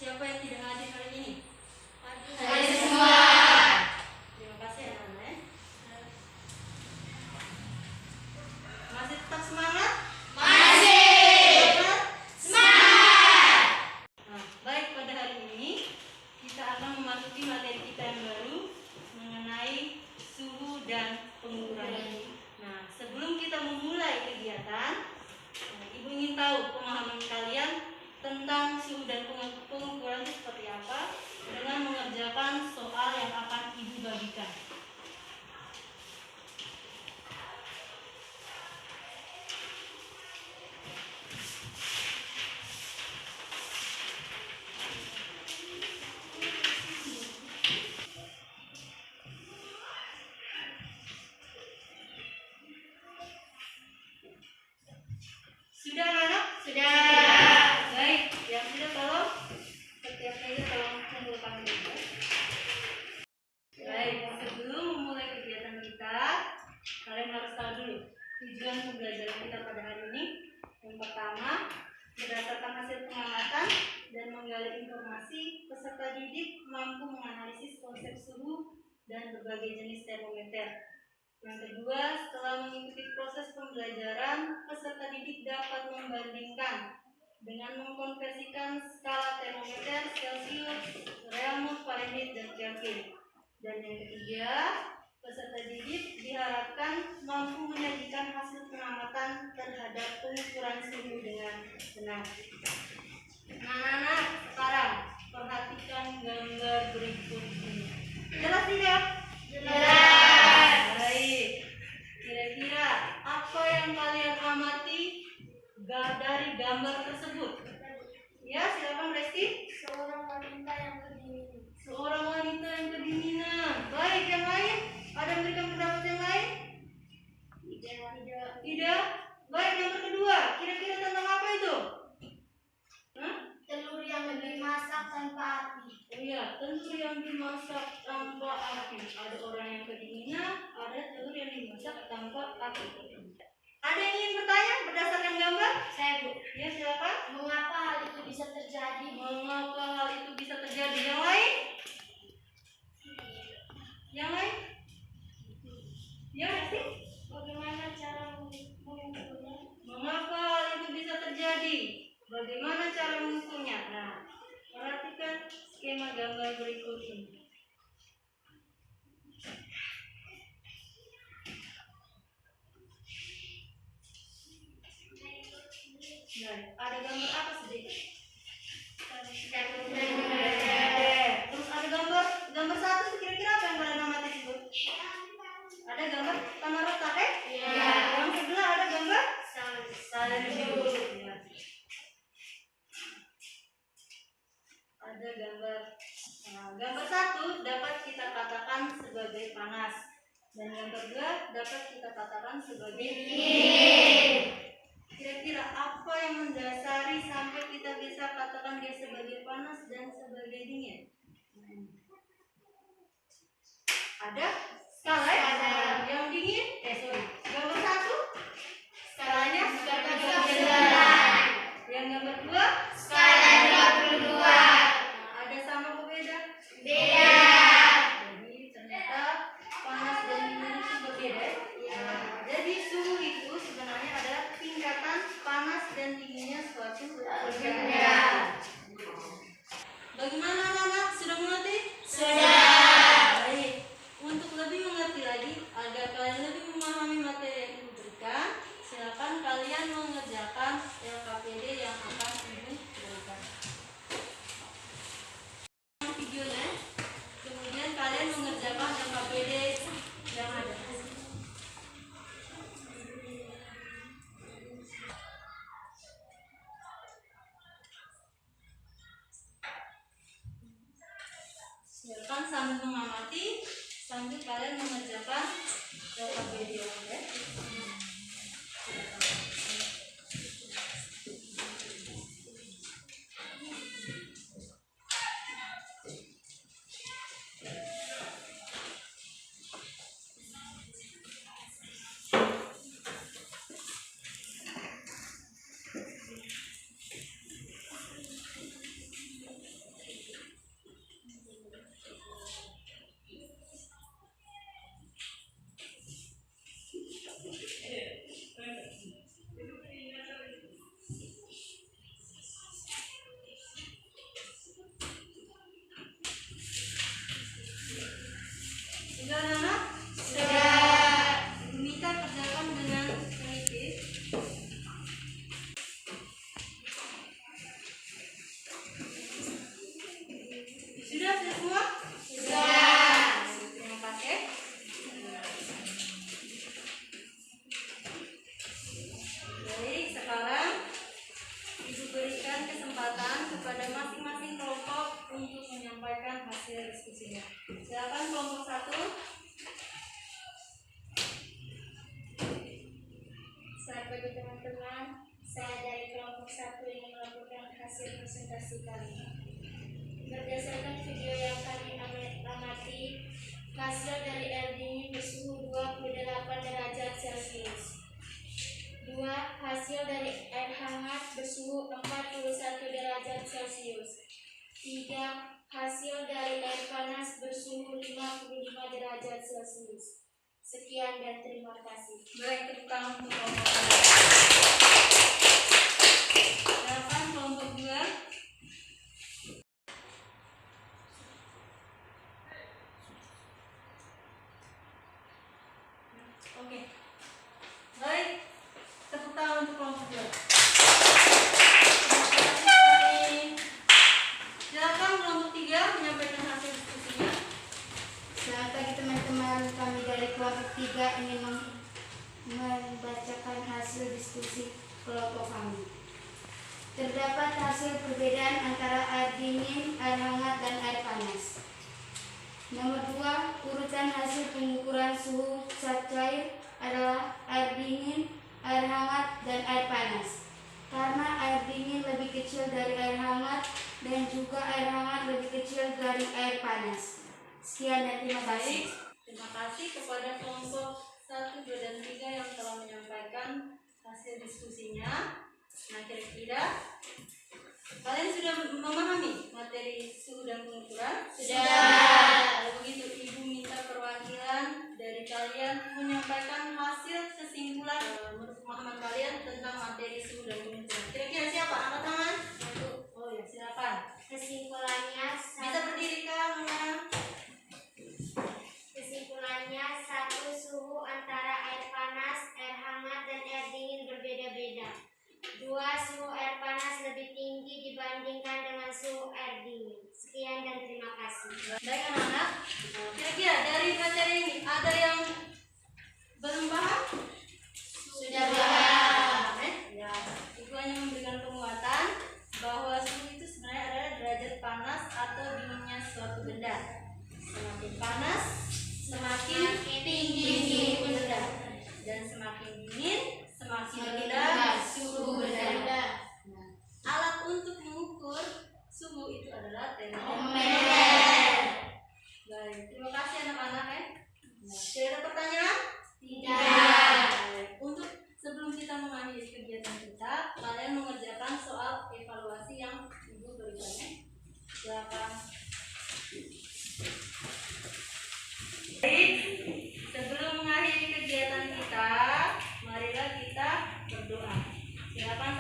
Siapa yang tidak hadir hari ini? Hadir semua. Terima kasih anak-anak. Masih tetap semangat? Masih. Semangat. Nah, baik, pada hari ini kita akan memasuki materi kita yang baru mengenai suhu dan pengukuran. Nah, sebelum kita memulai kegiatan, Ibu ingin tahu pemahaman kalian tentang suhu dan pengukuran itu seperti apa dengan mengerjakan soal yang akan Ibu bagikan. Sudah anak-anak? Sudah. Baik, yang sudah tolong setiap meja tolong kumpulkan dulu. Baik, sebelum memulai kegiatan kita, kalian harus tahu dulu tujuan pembelajaran kita pada hari ini. Yang pertama, berdasarkan hasil pengamatan dan menggali informasi, peserta didik mampu menganalisis konsep suhu dan berbagai jenis termometer. Yang kedua, setelah mengikuti proses pembelajaran, peserta didik dapat membandingkan dengan mengkonversikan skala termometer Celcius, Reaumur, Fahrenheit, dan Kelvin. Dan yang ketiga, peserta didik diharapkan mampu menyajikan hasil pengamatan terhadap pengukuran suhu dengan benar. Nah, anak-anak, sekarang perhatikan gambar berikut ini. Jelas tidak? Jelas. Baik. Kira-kira apa yang kalian amati dari gambar tersebut? Ya, silakan Resti. Seorang wanita yang kedinginan. Seorang wanita yang kedinginan. Baik, yang lain? Ada yang memberikan pendapat yang lain? Tidak. Baik, yang kedua. Kira-kira tentang apa itu? Hah? Telur yang dimasak tanpa api. Oh iya, telur yang dimasak tanpa api. Ada orang yang kedinginan, ada telur yang dimasak tanpa api. Ada yang ingin bertanya berdasarkan gambar? Saya, Bu. Ya, silakan. Mengapa hal itu bisa terjadi? Mengapa hal itu bisa terjadi? Yang lain? Yang lain? Ya, Resti? Bagaimana cara mengukurnya? Mengapa hal itu bisa terjadi? Bagaimana cara mengukurnya? Nah, perhatikan skema gambar berikut ini. Nah, ada gambar apa sedikit? Terus ada gambar satu, kira-kira apa yang kalian amati di situ? Ada gambar tanah retak, Iya. Yang sebelah ada gambar salju. Ya. Ada gambar. Nah, gambar satu dapat kita katakan sebagai panas, dan gambar dua dapat kita katakan sebagai dingin. Kira-kira apa yang mendasari sampai kita bisa katakan dia sebagai panas dan sebagai dingin? Ada skala yang dingin? Gambar satu skalanya skala 29. Yang gambar dua Skala 22. ada sama atau beda? Beda. Jadi ternyata panas dan dingin itu berbeda. Nah, jadi suhu itu sebenarnya adalah tingkatan panas dan dinginnya suatu benda. Bagaimana anak-anak? Sudah mengerti? Sudah. Baik. Untuk lebih mengerti lagi, agar kalian lebih memahami materi yang Ibu berikan, silakan kalian mengerjakan LKPD yang akan Ibu berikan. Videonya, kemudian kalian mengerjakan LKPD yang ada. Silakan sambil mengamati, sambil kalian mengerjakan LKPD yang ada. Sudah anak-anak? Sudah. Ibu minta kerjakan dengan teliti. Sudah semua? Sudah. Terima kasih. Baik, sekarang Ibu berikan kesempatan kepada masing-masing kelompok untuk menyampaikan hasil diskusinya. Silakan kelompok 1. Selamat pagi teman-teman. Saya dari kelompok 1 ingin melaporkan hasil presentasi kami. Berdasarkan video yang kami amati, hasil dari air dingin bersuhu 28 derajat Celcius. 2. Hasil dari air hangat bersuhu 41 derajat Celcius. 3. Hasil dari air panas bersuhu 55 derajat Celcius. Sekian dan terima kasih. Baik, tepuk tangan untuk kelompok 1. Silakan kelompok 2. Oke. Baik, tepuk tangan untuk kelompok 2. Silakan kelompok 3 menyampaikan hasil diskusinya. Selamat pagi teman-teman, kami dari kelompok 3 ingin membacakan hasil diskusi kelompok kami. Terdapat hasil perbedaan antara air dingin, air hangat, dan air panas. Nomor 2, urutan hasil pengukuran suhu zat cair adalah air dingin, air hangat, dan air panas. Karena air dingin lebih kecil dari air hangat dan juga air hangat lebih kecil dari air panas. Sekian dan terima kasih. Terima kasih kepada kelompok 1, 2, dan 3 yang telah menyampaikan hasil diskusinya. Nah, kira-kira kalian sudah memahami materi suhu dan pengukuran? Sudah. Kalau begitu, Ibu minta perwakilan dari kalian menyampaikan hasil kesimpulan menurut pemahaman kalian tentang materi suhu dan pengukuran. Kira-kira siapa? Angkat tangan. Oh ya, silakan. Kesimpulannya, Bisa berdiri Kak, Nona. kesimpulannya 1. Suhu antara air panas, air hangat, dan air dingin berbeda-beda. 2. Suhu air panas lebih tinggi dibandingkan dengan suhu air dingin. Sekian dan terima kasih. Baik anak-anak, kira-kira dari materi ini ada yang belum paham? Sudah paham. Ya, Ibu hanya memberikan penguatan bahwa suhu itu sebenarnya adalah derajat panas atau dinginnya suatu benda. Semakin panas, semakin tinggi suhu benda, dan semakin dingin, semakin rendah suhu benda. Nah, alat untuk mengukur suhu itu adalah termometer. Baik, terima kasih anak-anak ya. Nah, ada pertanyaan? Tidak. Baik, untuk sebelum kita mengakhiri kegiatan kita, kalian mengerjakan soal evaluasi yang Ibu berikan ya. Silakan. Baik, sebelum mengakhiri kegiatan kita, marilah kita berdoa. Silakan